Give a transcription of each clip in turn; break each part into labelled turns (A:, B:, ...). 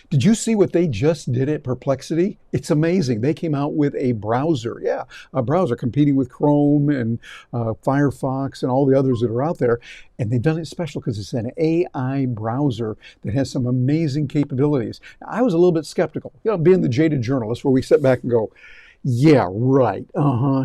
A: Did you see what they just did at Perplexity? It's amazing. They came out with a browser. Yeah, a browser competing with Chrome and Firefox and all the others that are out there. And they've done it special because it's an AI browser that has some amazing capabilities. Now, I was a little bit skeptical, being the jaded journalist where we sit back and go, yeah, right.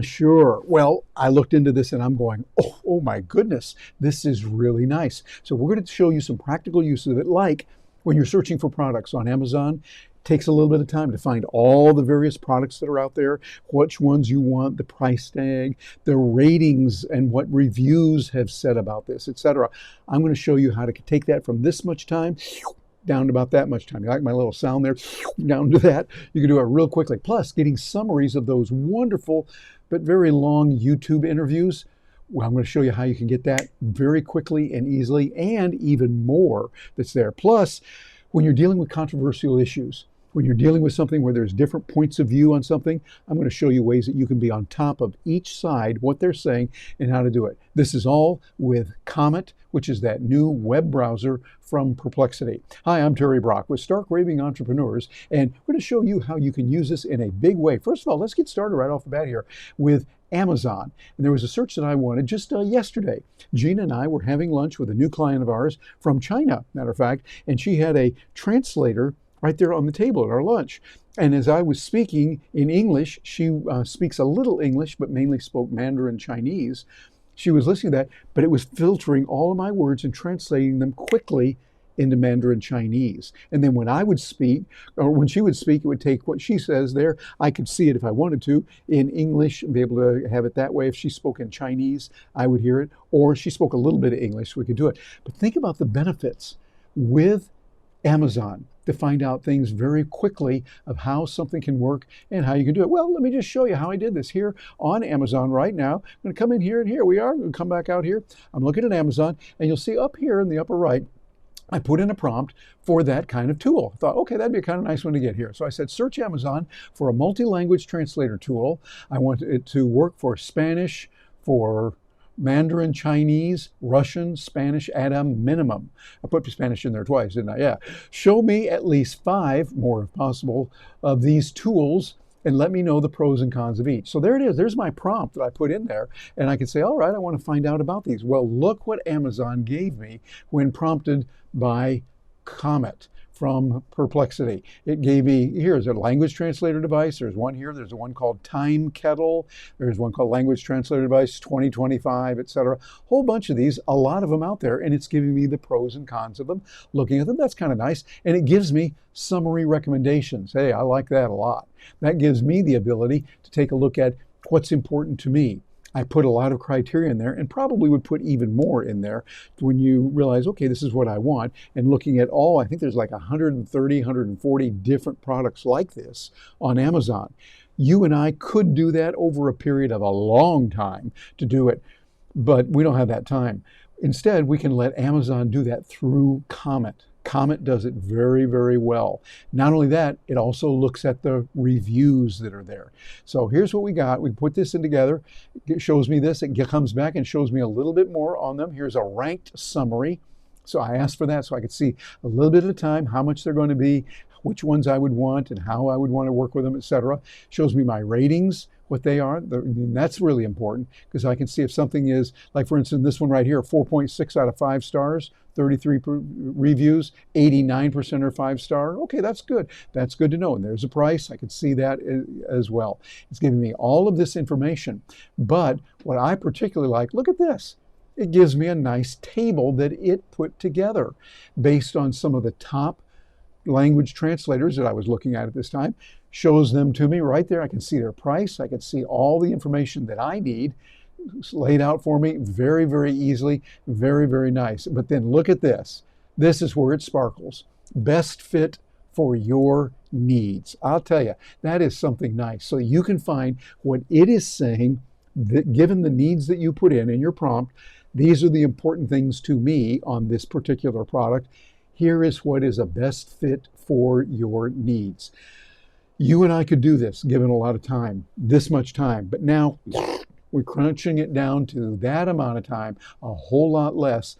A: Sure. Well, I looked into this and I'm going, oh my goodness, this is really nice. So we're going to show you some practical uses of it, like when you're searching for products on Amazon. It takes a little bit of time to find all the various products that are out there, which ones you want, the price tag, the ratings, and what reviews have said about this, etc. I'm going to show you how to take that from this much time down to about that much time. You like my little sound there? Down to that. You can do it real quickly. Plus, getting summaries of those wonderful but very long YouTube interviews. Well, I'm going to show you how you can get that very quickly and easily, and even more that's there. Plus, when you're dealing with controversial issues, when you're dealing with something where there's different points of view on something, I'm going to show you ways that you can be on top of each side, what they're saying, and how to do it. This is all with Comet, which is that new web browser from Perplexity. Hi, I'm Terry Brock with Stark Raving Entrepreneurs, and we're going to show you how you can use this in a big way. First of all, let's get started right off the bat here with Amazon. And there was a search that I wanted just yesterday. Gina and I were having lunch with a new client of ours from China, matter of fact, and she had a translator right there on the table at our lunch. And as I was speaking in English, she speaks a little English, but mainly spoke Mandarin Chinese. She was listening to that, but it was filtering all of my words and translating them quickly into Mandarin Chinese. And then when I would speak, or when she would speak, it would take what she says there. I could see it if I wanted to in English and be able to have it that way. If she spoke in Chinese, I would hear it. Or she spoke a little bit of English, we could do it. But think about the benefits with Amazon to find out things very quickly of how something can work and how you can do it. Well, let me just show you how I did this here on Amazon right now. I'm going to come in here, and here we are. I'm going to come back out here. I'm looking at Amazon, and you'll see up here in the upper right, I put in a prompt for that kind of tool. I thought, okay, that'd be a kind of nice one to get here. So I said, search Amazon for a multi-language translator tool. I want it to work for Spanish, for Mandarin, Chinese, Russian, Spanish at a minimum. I put Spanish in there twice, didn't I? Yeah. Show me at least 5, more if possible, of these tools and let me know the pros and cons of each. So there it is. There's my prompt that I put in there. And I can say, all right, I want to find out about these. Well, look what Amazon gave me when prompted by Comet from Perplexity. It gave me, here's a language translator device. There's one here. There's one called Time Kettle. There's one called Language Translator Device 2025, etc. Whole bunch of these, a lot of them out there, and it's giving me the pros and cons of them. Looking at them, that's kind of nice. And it gives me summary recommendations. Hey, I like that a lot. That gives me the ability to take a look at what's important to me. I put a lot of criteria in there and probably would put even more in there when you realize, okay, this is what I want. And looking at all, I think there's like 130, 140 different products like this on Amazon. You and I could do that over a period of a long time to do it, but we don't have that time. Instead, we can let Amazon do that through Comet. Comet does it very, very well. Not only that, it also looks at the reviews that are there. So here's what we got. We put this in together. It shows me this. It comes back and shows me a little bit more on them. Here's a ranked summary. So I asked for that so I could see a little bit at a time how much they're going to be, which ones I would want and how I would want to work with them, etc. Shows me my ratings, what they are. And that's really important because I can see if something is, like for instance, this one right here, 4.6 out of 5 stars, 33 reviews, 89% are 5-star. Okay, that's good. That's good to know. And there's a price. I can see that as well. It's giving me all of this information. But what I particularly like, look at this. It gives me a nice table that it put together based on some of the top language translators that I was looking at this time. Shows them to me right there. I can see their price. I can see all the information that I need laid out for me very, very easily. Very, very nice. But then look at this. This is where it sparkles. Best fit for your needs. I'll tell you, that is something nice. So you can find what it is saying, that given the needs that you put in your prompt, these are the important things to me on this particular product. Here is what is a best fit for your needs. You and I could do this given a lot of time, this much time, but now we're crunching it down to that amount of time, a whole lot less.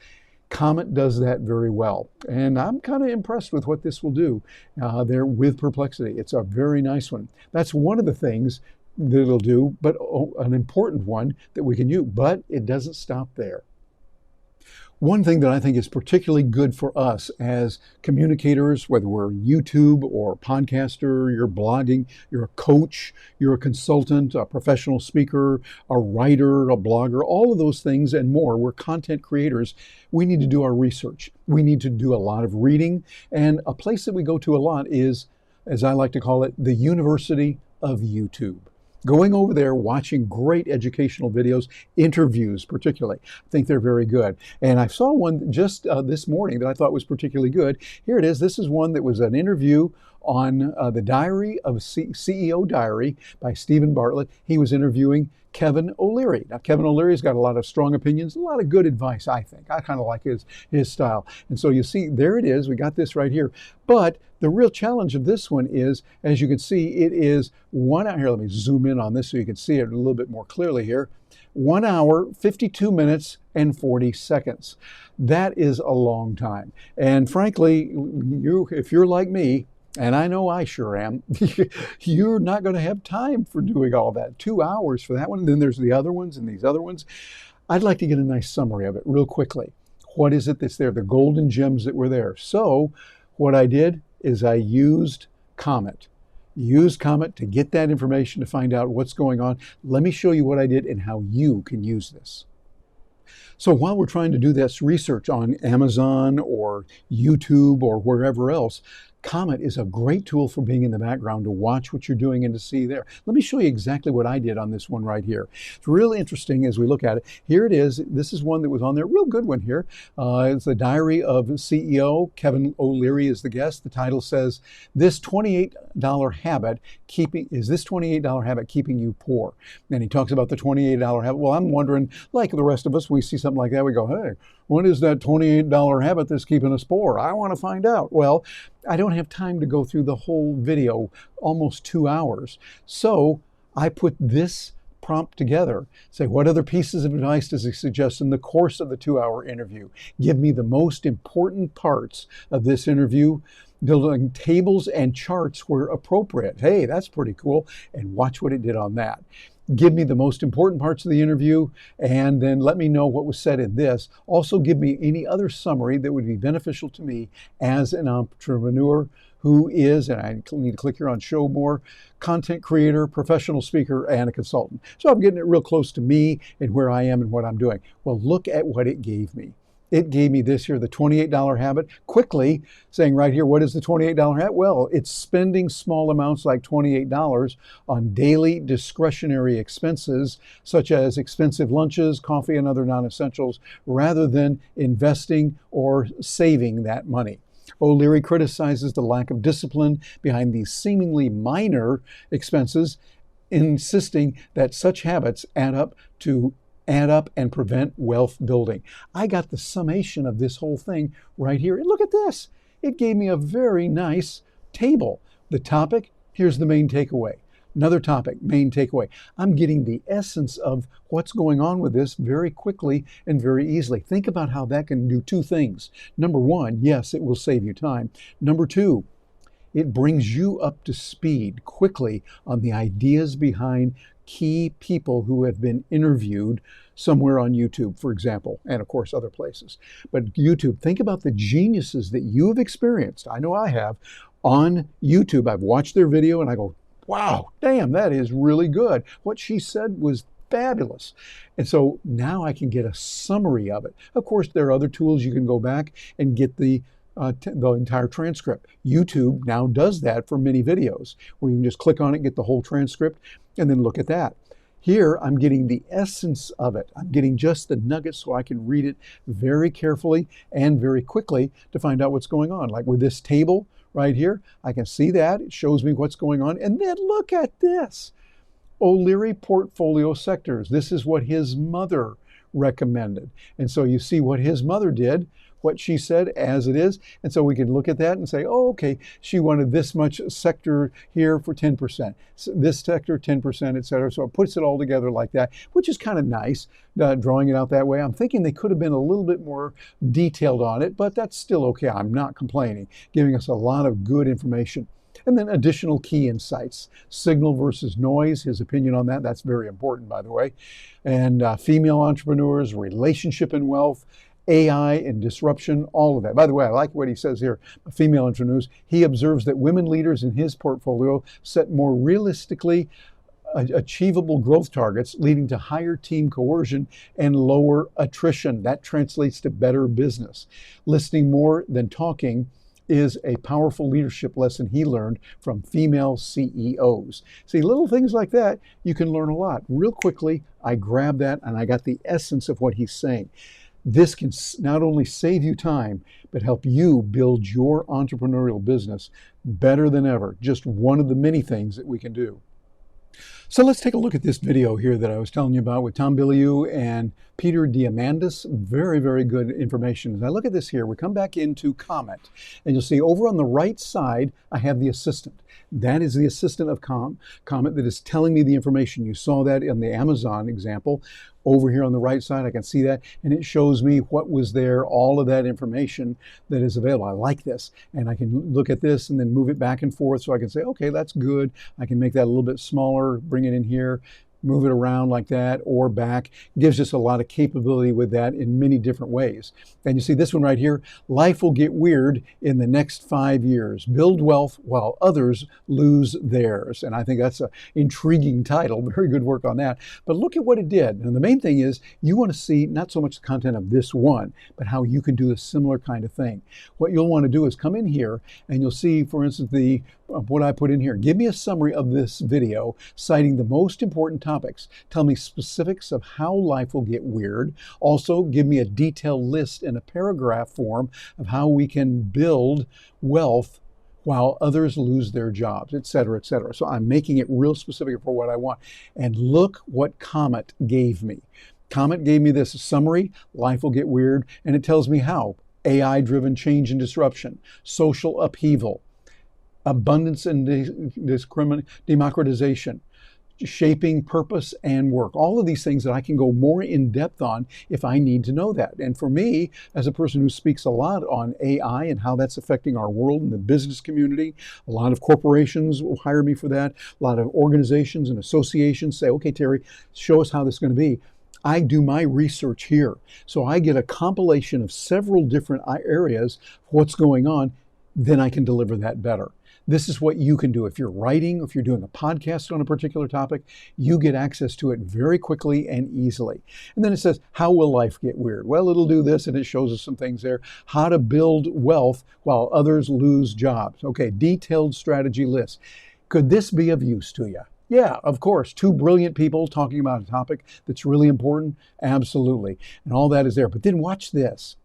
A: Comet does that very well, and I'm kind of impressed with what this will do there with Perplexity. It's a very nice one. That's one of the things that it'll do, but an important one that we can use, but it doesn't stop there. One thing that I think is particularly good for us as communicators, whether we're YouTube or a podcaster, you're blogging, you're a coach, you're a consultant, a professional speaker, a writer, a blogger, all of those things and more, we're content creators. We need to do our research. We need to do a lot of reading. And a place that we go to a lot is, as I like to call it, the University of YouTube. Going over there, watching great educational videos, interviews particularly. I think they're very good. And I saw one just this morning that I thought was particularly good. Here it is. This is one that was an interview on the Diary of CEO Diary by Stephen Bartlett. He was interviewing Kevin O'Leary. Now, Kevin O'Leary's got a lot of strong opinions, a lot of good advice, I think. I kind of like his style. And so you see, there it is. We got this right here. But the real challenge of this one is, as you can see, it is 1 hour. Here, let me zoom in on this so you can see it a little bit more clearly here. 1 hour, 52 minutes, and 40 seconds. That is a long time. And frankly, if you're like me, and I know I sure am, you're not going to have time for doing all that. 2 hours for that one. And then there's the other ones and these other ones. I'd like to get a nice summary of it real quickly. What is it that's there? The golden gems that were there. So what I did is I used Comet. Use Comet to get that information to find out what's going on. Let me show you what I did and how you can use this. So while we're trying to do this research on Amazon or YouTube or wherever else, Comet is a great tool for being in the background to watch what you're doing and to see there. Let me show you exactly what I did on this one right here. It's really interesting as we look at it. Here it is. This is one that was on there. Real good one here. It's the Diary of CEO. Kevin O'Leary is the guest. The title says, "This $28 habit keeping you poor?" And he talks about the $28 habit. Well, I'm wondering, like the rest of us, we see something like that, we go, hey, what is that $28 habit that's keeping us poor? I want to find out. Well, I don't have time to go through the whole video, almost 2 hours. So I put this prompt together. Say, what other pieces of advice does he suggest in the course of the 2-hour interview? Give me the most important parts of this interview. Building tables and charts where appropriate. Hey, that's pretty cool. And watch what it did on that. Give me the most important parts of the interview, and then let me know what was said in this. Also give me any other summary that would be beneficial to me as an entrepreneur who is, and I need to click here on show more, content creator, professional speaker, and a consultant. So I'm getting it real close to me and where I am and what I'm doing. Well, look at what it gave me. It gave me this here, the $28 habit. Quickly saying right here, what is the $28 habit? Well, it's spending small amounts like $28 on daily discretionary expenses, such as expensive lunches, coffee, and other non-essentials, rather than investing or saving that money. O'Leary criticizes the lack of discipline behind these seemingly minor expenses, insisting that such habits add up and prevent wealth building. I got the summation of this whole thing right here. And look at this. It gave me a very nice table. The topic, here's the main takeaway. Another topic, main takeaway. I'm getting the essence of what's going on with this very quickly and very easily. Think about how that can do two things. Number one, yes, it will save you time. Number two, it brings you up to speed quickly on the ideas behind key people who have been interviewed somewhere on YouTube, for example, and of course other places. But YouTube, think about the geniuses that you have experienced. I know I have on YouTube. I've watched their video and I go, wow, damn, that is really good. What she said was fabulous. And so now I can get a summary of it. Of course, there are other tools you can go back and get the entire transcript. YouTube now does that for many videos, where you can just click on it, get the whole transcript, and then look at that. Here, I'm getting the essence of it. I'm getting just the nuggets so I can read it very carefully and very quickly to find out what's going on. Like with this table right here, I can see that. It shows me what's going on. And then look at this. O'Leary portfolio sectors. This is what his mother recommended. And so you see what his mother did. what she said as it is. And so we can look at that and say, oh, okay, she wanted this much sector here for 10%, so this sector 10%, et cetera. So it puts it all together like that, which is kind of nice, drawing it out that way. I'm thinking they could have been a little bit more detailed on it, but that's still okay. I'm not complaining, giving us a lot of good information. And then additional key insights, signal versus noise, his opinion on that. That's very important, by the way. And female entrepreneurs, relationship and wealth, AI and disruption, all of that. By the way, I like what he says here, female entrepreneurs. He observes that women leaders in his portfolio set more realistically achievable growth targets, leading to higher team coercion and lower attrition. That translates to better business. Listening more than talking is a powerful leadership lesson he learned from female CEOs. See, little things like that, you can learn a lot. Real quickly, I grabbed that and I got the essence of what he's saying. This can not only save you time, but help you build your entrepreneurial business better than ever. Just one of the many things that we can do. So let's take a look at this video here that I was telling you about with Tom Bilyeu and Peter Diamandis. Very, very good information. As I look at this here, we come back into Comet, and you'll see over on the right side, I have the assistant. That is the assistant of Comet that is telling me the information. You saw that in the Amazon example. Over here on the right side, I can see that, and it shows me what was there, all of that information that is available. I like this, and I can look at this and then move it back and forth so I can say, okay, that's good. I can make that a little bit smaller, bring it in here, move it around like that or back. Gives us a lot of capability with that in many different ways. And you see this one right here, life will get weird in the next 5 years. Build wealth while others lose theirs. And I think that's an intriguing title. Very good work on that. But look at what it did. And the main thing is you want to see not so much the content of this one, but how you can do a similar kind of thing. What you'll want to do is come in here and you'll see, for instance, what I put in here. Give me a summary of this video, citing the most important topics. Tell me specifics of how life will get weird. Also, give me a detailed list in a paragraph form of how we can build wealth while others lose their jobs, et cetera, et cetera. So I'm making it real specific for what I want. And look what Comet gave me. Comet gave me this summary, life will get weird, and it tells me how. AI-driven change and disruption, social upheaval, abundance and democratization, shaping purpose and work. All of these things that I can go more in depth on if I need to know that. And for me, as a person who speaks a lot on AI and how that's affecting our world and the business community, a lot of corporations will hire me for that. A lot of organizations and associations say, okay, Terry, show us how this is going to be. I do my research here. So I get a compilation of several different areas, what's going on, then I can deliver that better. This is what you can do. If you're writing, if you're doing a podcast on a particular topic, you get access to it very quickly and easily. And then it says, how will life get weird? Well, it'll do this, and it shows us some things there. How to build wealth while others lose jobs. Okay, detailed strategy list. Could this be of use to you? Yeah, of course. Two brilliant people talking about a topic that's really important. Absolutely. And all that is there. But then watch this.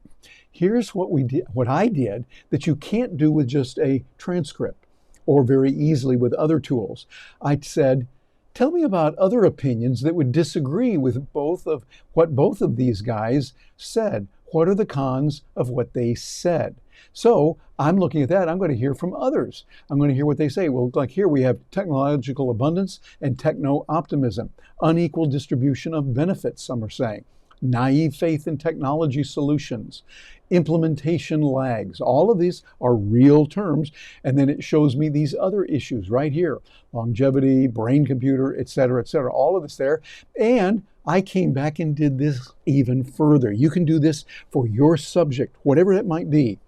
A: Here's what I did that you can't do with just a transcript or very easily with other tools. I said, tell me about other opinions that would disagree with what both of these guys said. What are the cons of what they said? So I'm looking at that. I'm going to hear from others. I'm going to hear what they say. Well, like here we have technological abundance and techno-optimism, unequal distribution of benefits, some are saying, naive faith in technology solutions, implementation lags. All of these are real terms. And then it shows me these other issues right here, longevity, brain computer, et cetera, all of this there. And I came back and did this even further. You can do this for your subject, whatever it might be.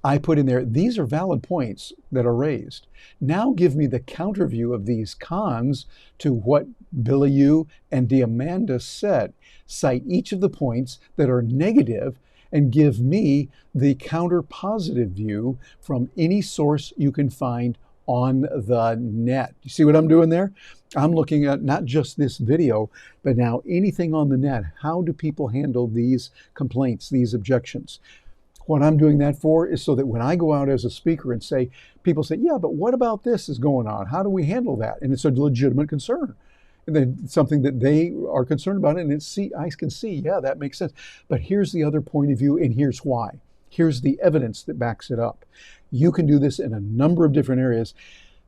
A: I put in there, these are valid points that are raised. Now give me the counter view of these cons to what Bilyeu and Diamandis said. Cite each of the points that are negative and give me the counter positive view from any source you can find on the net. You see what I'm doing there? I'm looking at not just this video, but now anything on the net. How do people handle these complaints, these objections? What I'm doing that for is so that when I go out as a speaker and say, people say, yeah, but what about this is going on? How do we handle that? And it's a legitimate concern. something that they are concerned about, and I can see, yeah, that makes sense. But here's the other point of view, and here's why. Here's the evidence that backs it up. You can do this in a number of different areas.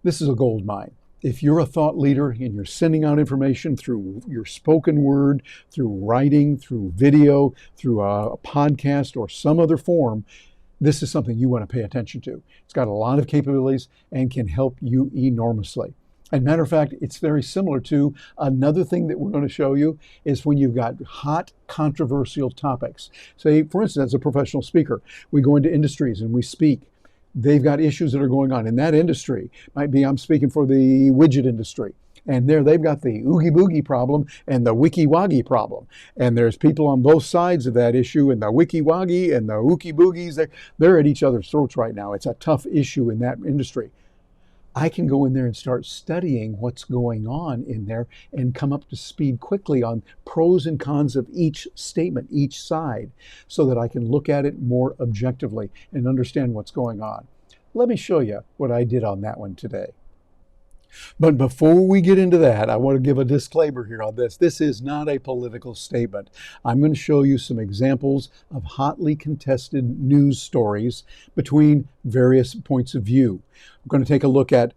A: This is a gold mine. If you're a thought leader and you're sending out information through your spoken word, through writing, through video, through a podcast or some other form, this is something you want to pay attention to. It's got a lot of capabilities and can help you enormously. And matter of fact, it's very similar to another thing that we're going to show you is when you've got hot, controversial topics. Say, for instance, as a professional speaker, we go into industries and we speak. They've got issues that are going on in that industry. Might be I'm speaking for the widget industry. And there they've got the oogie boogie problem and the wiki waggy problem. And there's people on both sides of that issue, and the wiki waggy and the oogie boogies, they're at each other's throats right now. It's a tough issue in that industry. I can go in there and start studying what's going on in there and come up to speed quickly on pros and cons of each statement, each side, so that I can look at it more objectively and understand what's going on. Let me show you what I did on that one today. But before we get into that, I want to give a disclaimer here on this. This is not a political statement. I'm going to show you some examples of hotly contested news stories between various points of view. We're going to take a look at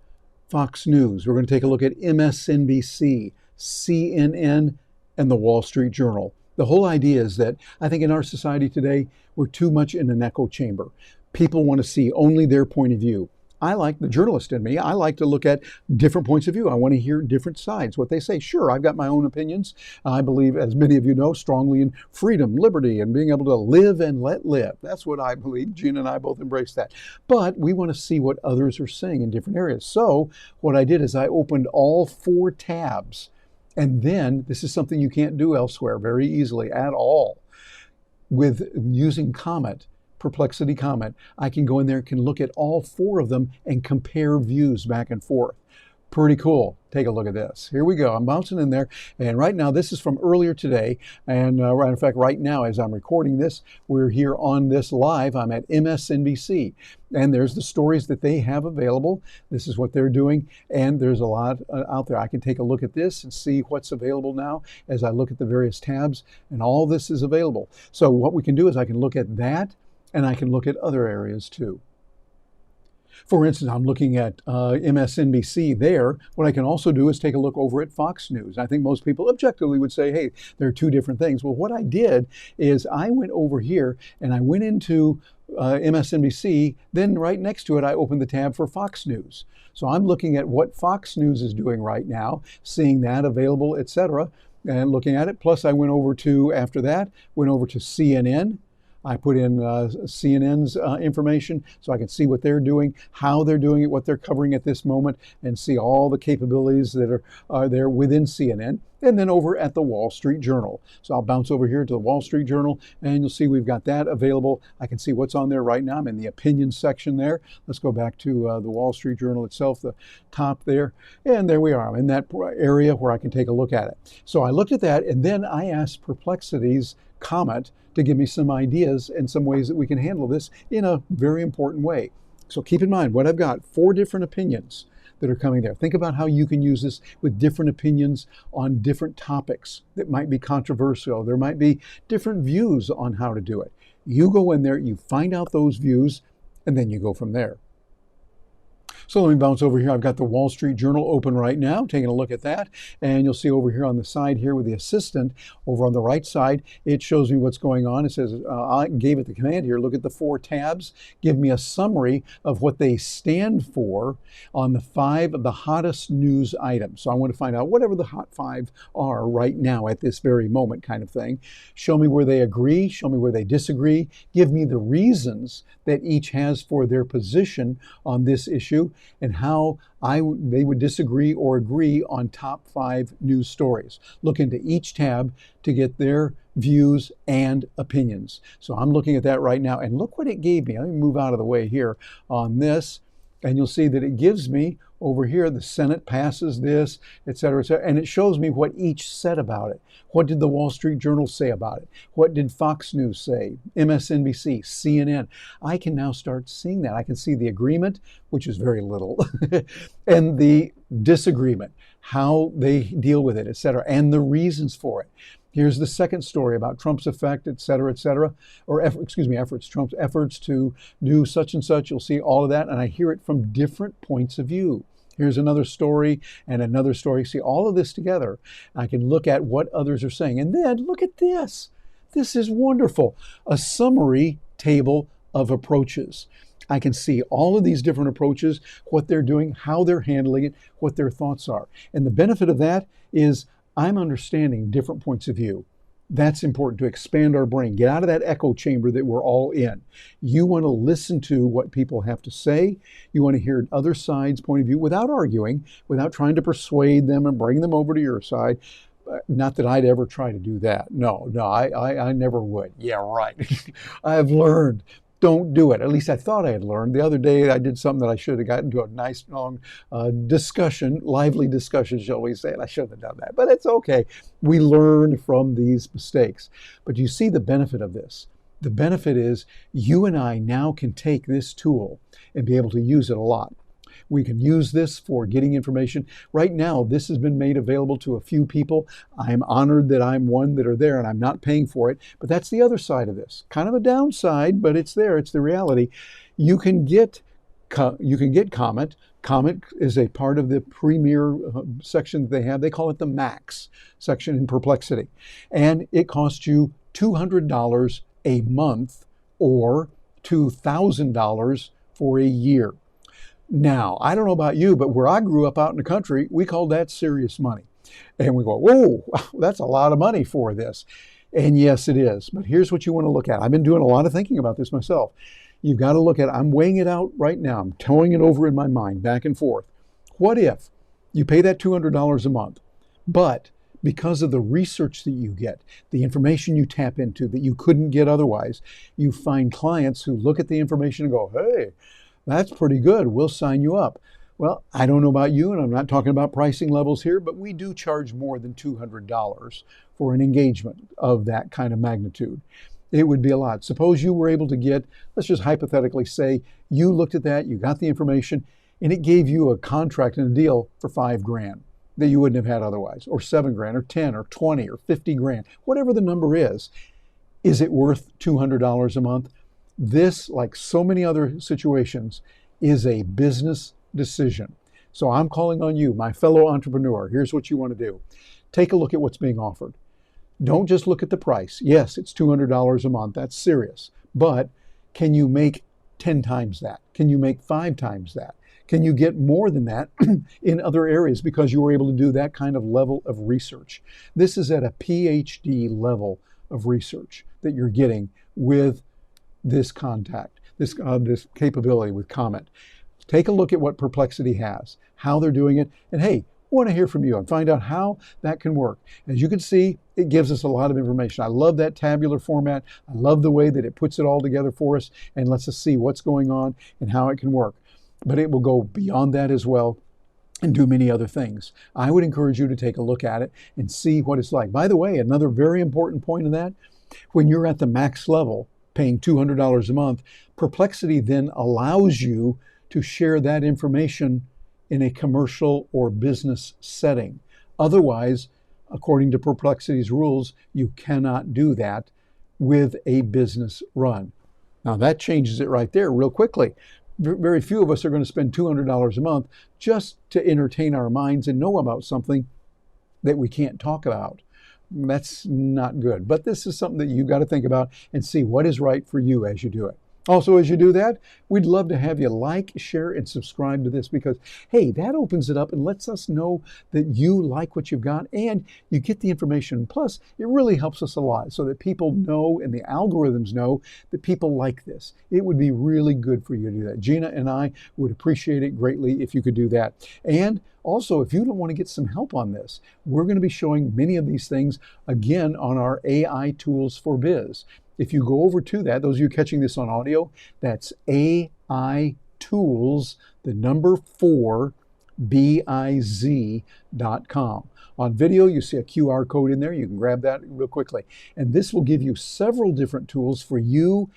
A: Fox News. We're going to take a look at MSNBC, CNN, and the Wall Street Journal. The whole idea is that I think in our society today, we're too much in an echo chamber. People want to see only their point of view. I like the journalist in me. I like to look at different points of view. I want to hear different sides, what they say. Sure, I've got my own opinions. I believe, as many of you know, strongly in freedom, liberty, and being able to live and let live. That's what I believe. Gina and I both embrace that. But we want to see what others are saying in different areas. So what I did is I opened all 4 tabs. And then, this is something you can't do elsewhere very easily at all. With using Comet, Perplexity Comet, I can go in there and can look at all 4 of them and compare views back and forth. Pretty cool. Take a look at this. Here we go. I'm bouncing in there. And right now, this is from earlier today. And in fact, right now, as I'm recording this, we're here on this live. I'm at MSNBC. And there's the stories that they have available. This is what they're doing. And there's a lot out there. I can take a look at this and see what's available now as I look at the various tabs. And all this is available. So what we can do is I can look at that, and I can look at other areas too. For instance, I'm looking at MSNBC there. What I can also do is take a look over at Fox News. I think most people objectively would say, hey, there are 2 different things. Well, what I did is I went over here and I went into MSNBC. Then right next to it, I opened the tab for Fox News. So I'm looking at what Fox News is doing right now, seeing that available, etc., and looking at it. Plus, I went over to, after that, went over to CNN. I put in CNN's information so I can see what they're doing, how they're doing it, what they're covering at this moment, and see all the capabilities that are there within CNN. And then over at the Wall Street Journal. So I'll bounce over here to the Wall Street Journal, and you'll see we've got that available. I can see what's on there right now. I'm in the opinions section there. Let's go back to the Wall Street Journal itself, the top there. And there we are. I'm in that area where I can take a look at it. So I looked at that, and then I asked Perplexity's Comet to give me some ideas and some ways that we can handle this in a very important way. So keep in mind what I've got, 4 different opinions that are coming there. Think about how you can use this with different opinions on different topics that might be controversial. There might be different views on how to do it. You go in there, you find out those views, and then you go from there. So let me bounce over here. I've got the Wall Street Journal open right now, taking a look at that. And you'll see over here on the side here with the assistant, over on the right side, it shows me what's going on. It says, I gave it the command here, look at the 4 tabs, give me a summary of what they stand for on the 5 of the hottest news items. So I want to find out whatever the hot 5 are right now at this very moment kind of thing. Show me where they agree, show me where they disagree, give me the reasons that each has for their position on this issue, and how they would disagree or agree on top 5 news stories. Look into each tab to get their views and opinions. So I'm looking at that right now, and look what it gave me. Let me move out of the way here on this. And you'll see that it gives me over here, the Senate passes this, et cetera, and it shows me what each said about it. What did the Wall Street Journal say about it? What did Fox News say? MSNBC, CNN. I can now start seeing that. I can see the agreement, which is very little, and the disagreement, how they deal with it, et cetera, and the reasons for it. Here's the second story about Trump's effect, et cetera, or Trump's efforts to do such and such. You'll see all of that, and I hear it from different points of view. Here's another story and another story. See all of this together. I can look at what others are saying. And then look at this. This is wonderful. A summary table of approaches. I can see all of these different approaches, what they're doing, how they're handling it, what their thoughts are. And the benefit of that is I'm understanding different points of view. That's important to expand our brain, get out of that echo chamber that we're all in. You want to listen to what people have to say. You want to hear other sides' point of view without arguing, without trying to persuade them and bring them over to your side. Not that I'd ever try to do that. No, I never would. Yeah, right. I've learned. Don't do it. At least I thought I had learned. The other day I did something that I should have gotten to a nice long discussion, lively discussion, shall we say, and I shouldn't have done that. But it's okay. We learn from these mistakes. But you see the benefit of this. The benefit is you and I now can take this tool and be able to use it a lot. We can use this for getting information. Right now, this has been made available to a few people. I'm honored that I'm one that are there and I'm not paying for it. But that's the other side of this. Kind of a downside, but it's there. It's the reality. You can get Comet. Comet is a part of the premier section that they have. They call it the Max section in Perplexity. And it costs you $200 a month or $2,000 for a year. Now, I don't know about you, but where I grew up out in the country, we called that serious money. And we go, whoa, that's a lot of money for this. And yes, it is. But here's what you want to look at. I've been doing a lot of thinking about this myself. You've got to look at, I'm weighing it out right now. I'm towing it over in my mind, back and forth. What if you pay that $200 a month, but because of the research that you get, the information you tap into that you couldn't get otherwise, you find clients who look at the information and go, hey, that's pretty good. We'll sign you up. Well, I don't know about you, and I'm not talking about pricing levels here, but we do charge more than $200 for an engagement of that kind of magnitude. It would be a lot. Suppose you were able to get, let's just hypothetically say, you looked at that, you got the information, and it gave you a contract and a deal for $5,000 that you wouldn't have had otherwise, or $7,000, or 10, or 20, or 50 grand, whatever the number is it worth $200 a month? This, like so many other situations, is a business decision. So I'm calling on you, my fellow entrepreneur. Here's what you want to do. Take a look at what's being offered. Don't just look at the price. Yes, it's $200 a month. That's serious. But can you make 10 times that? Can you make 5 times that? Can you get more than that in other areas because you were able to do that kind of level of research? This is at a PhD level of research that you're getting with this contact, this capability with Comet. Take a look at what Perplexity has, how they're doing it, and hey, I want to hear from you and find out how that can work. As you can see, it gives us a lot of information. I love that tabular format. I love the way that it puts it all together for us and lets us see what's going on and how it can work. But it will go beyond that as well and do many other things. I would encourage you to take a look at it and see what it's like. By the way, another very important point of that, when you're at the max level, paying $200 a month, Perplexity then allows you to share that information in a commercial or business setting. Otherwise, according to Perplexity's rules, you cannot do that with a business run. Now that changes it right there real quickly. Very few of us are going to spend $200 a month just to entertain our minds and know about something that we can't talk about. That's not good. But this is something that you've got to think about and see what is right for you as you do it. Also, as you do that, we'd love to have you like, share, and subscribe to this because, hey, that opens it up and lets us know that you like what you've got and you get the information. Plus, it really helps us a lot so that people know and the algorithms know that people like this. It would be really good for you to do that. Gina and I would appreciate it greatly if you could do that. And also, if you don't want to get some help on this, we're going to be showing many of these things again on our AI Tools for Biz. If you go over to that, those of you catching this on audio, that's AI tools, the number 4, biz.com. On video, you see a QR code in there. You can grab that real quickly. And this will give you several different tools for you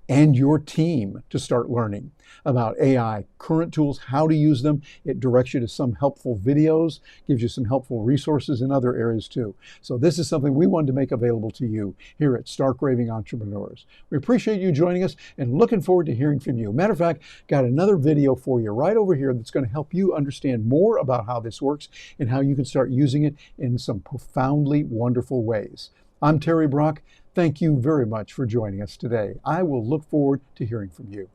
A: and your team to start learning about AI, current tools, how to use them. It directs you to some helpful videos, gives you some helpful resources in other areas too. So this is something we wanted to make available to you here at Stark Raving Entrepreneurs. We appreciate you joining us and looking forward to hearing from you. Matter of fact, got another video for you right over here that's going to help you understand more about how this works and how you can start using it in some profoundly wonderful ways. I'm Terry Brock. Thank you very much for joining us today. I will look forward to hearing from you.